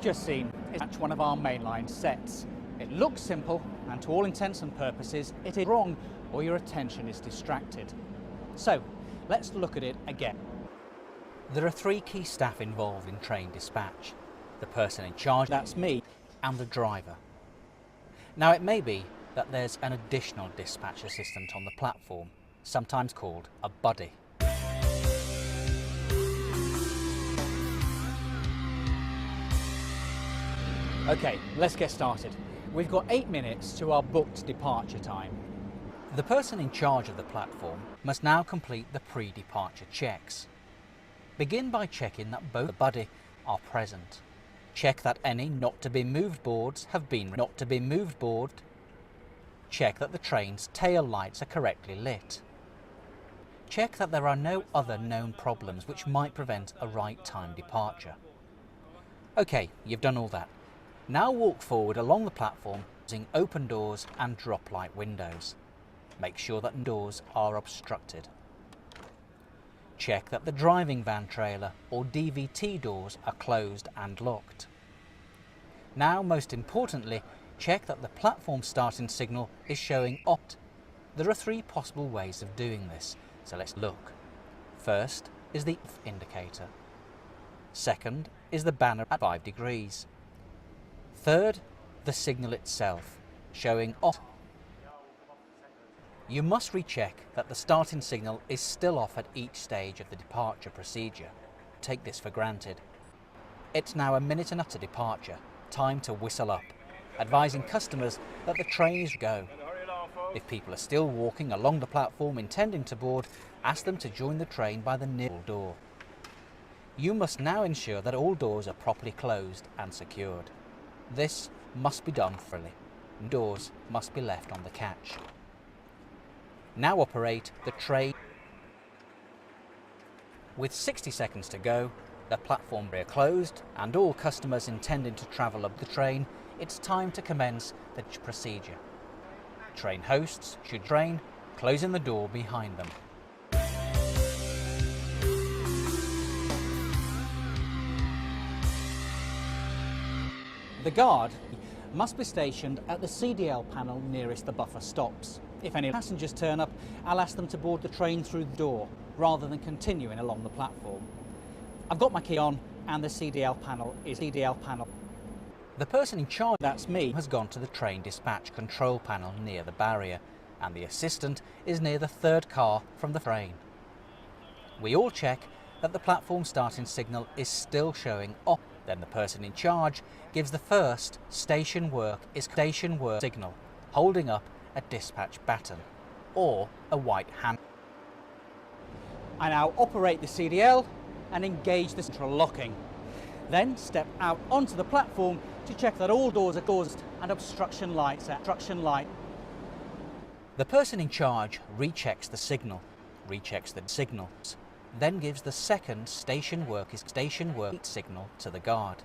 just seen is one of our mainline sets. It looks simple, and to all intents and purposes, it is wrong, or your attention is distracted. So, let's look at it again. There are three key staff involved in train dispatch: the person in charge, that's me, and the driver. Now, it may be that there's an additional dispatch assistant on the platform, sometimes called a buddy. Okay, let's get started. We've got 8 minutes to our booked departure time. The person in charge of the platform must now complete the pre-departure checks. Begin by checking that both the buddy are present. Check that any not to be moved boards have been not to be moved board. Check that the train's tail lights are correctly lit. Check that there are no other known problems which might prevent a right time departure. Okay, you've done all that. Now walk forward along the platform using open doors and drop light windows. Make sure that doors are obstructed. Check that the driving van trailer or DVT doors are closed and locked. Now, most importantly, check that the platform starting signal is showing opt. There are three possible ways of doing this, so let's look. First is the off indicator. Second is the banner at 5 degrees. Third, the signal itself, showing off. You must recheck that the starting signal is still off at each stage of the departure procedure. Take this for granted. It's now 1 minute and after departure, time to whistle up, advising customers that the train is go. If people are still walking along the platform intending to board, ask them to join the train by the near door. You must now ensure that all doors are properly closed and secured. This must be done thoroughly. Doors must be left on the catch. Now operate the train. With 60 seconds to go, the platform is closed and all customers intending to travel up the train, it's time to commence the procedure. Train hosts should train, closing the door behind them. The guard must be stationed at the CDL panel nearest the buffer stops. If any passengers turn up, I'll ask them to board the train through the door rather than continuing along the platform. I've got my key on and the CDL panel is CDL panel. The person in charge, that's me, has gone to the train dispatch control panel near the barrier, and the assistant is near the third car from the train. We all check that the platform starting signal is still showing off. Then the person in charge gives the first station work signal, holding up a dispatch baton or a white hand. I now operate the CDL and engage the central locking. Then step out onto the platform to check that all doors are closed and obstruction lights are The person in charge rechecks the signals, then gives the second station work signal to the guard.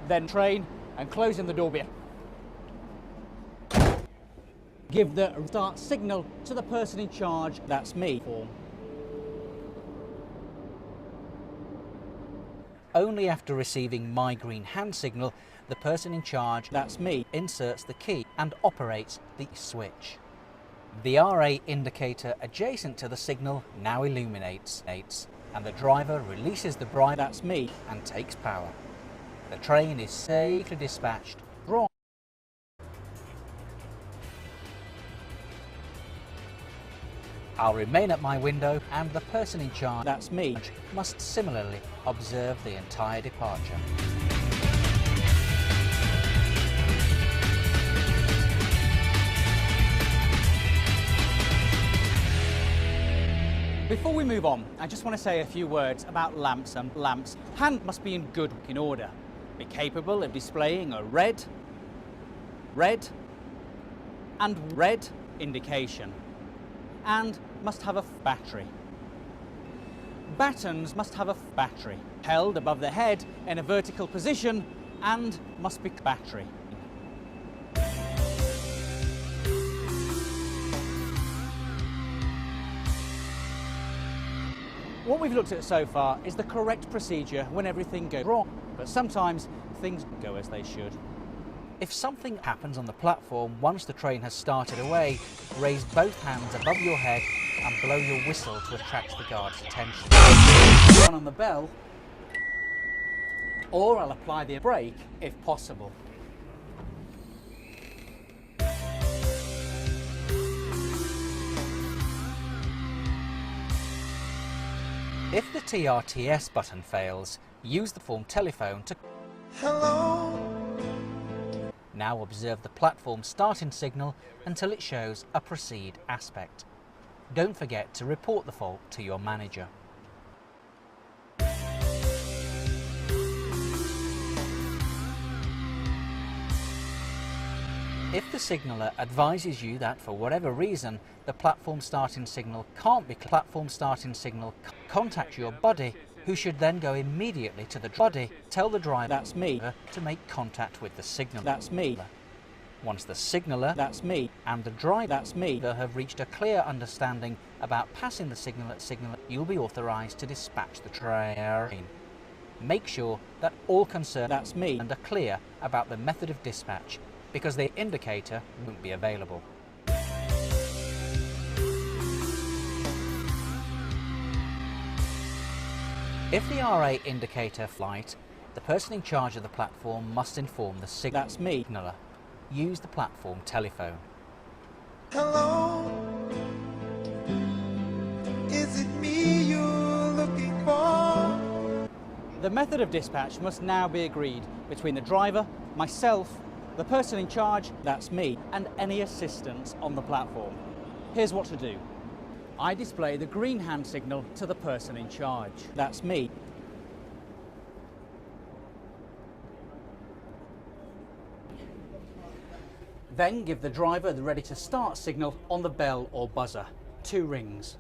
Then train and closing the door behind. Give the start signal to the person in charge, that's me. Only after receiving my green hand signal, the person in charge, that's me, inserts the key and operates the switch. The RA indicator adjacent to the signal now illuminates, and the driver releases the bride, that's me, and takes power. The train is safely dispatched. Wrong. I'll remain at my window, and the person in charge, that's me, must similarly observe the entire departure. Before we move on, I just want to say a few words about lamps and lamps. Hand must be in good working order. Be capable of displaying a red indication, and must have a battery. Batons must have a battery held above the head in a vertical position and must be battery. What we've looked at so far is the correct procedure when everything goes wrong, but sometimes things go as they should. If something happens on the platform once the train has started away, raise both hands above your head and blow your whistle to attract the guard's attention. One on the bell, or I'll apply the brake if possible. If the TRTS button fails, use the platform telephone to hello. Now observe the platform starting signal until it shows a proceed aspect. Don't forget to report the fault to your manager. If the signaller advises you that for whatever reason the platform starting signal can't be contact your buddy, who should then go immediately to the buddy, tell the driver, that's me, to make contact with the signaller, that's me. Once the signaller, that's me, and the driver, that's me, have reached a clear understanding about passing the signaller, you'll be authorised to dispatch the train. Make sure that all concerned, that's me, and are clear about the method of dispatch, because the indicator won't be available. If the RA indicator flight, the person in charge of the platform must inform the signaller. Use the platform telephone. Hello, is it me you're looking for? The method of dispatch must now be agreed between the driver, myself, the person in charge, that's me, and any assistants on the platform. Here's what to do. I display the green hand signal to the person in charge, that's me. Then give the driver the ready to start signal on the bell or buzzer, 2 rings.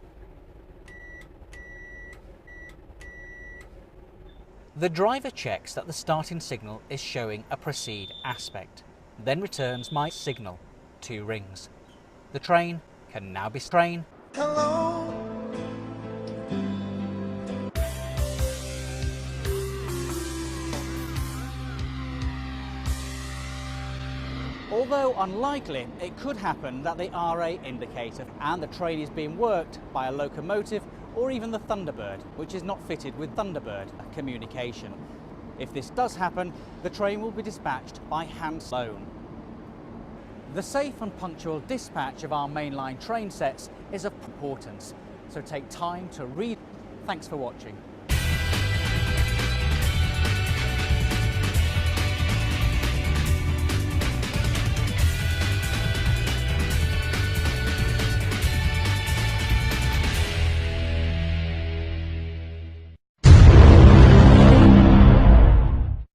The driver checks that the starting signal is showing a proceed aspect, then returns my signal, 2 rings. The train can now be Hello. Although unlikely, it could happen that the RA indicator and the train is being worked by a locomotive or even the Thunderbird, which is not fitted with Thunderbird communication. If this does happen, the train will be dispatched by hand alone. The safe and punctual dispatch of our mainline train sets is of importance, so take time to read. Thanks for watching.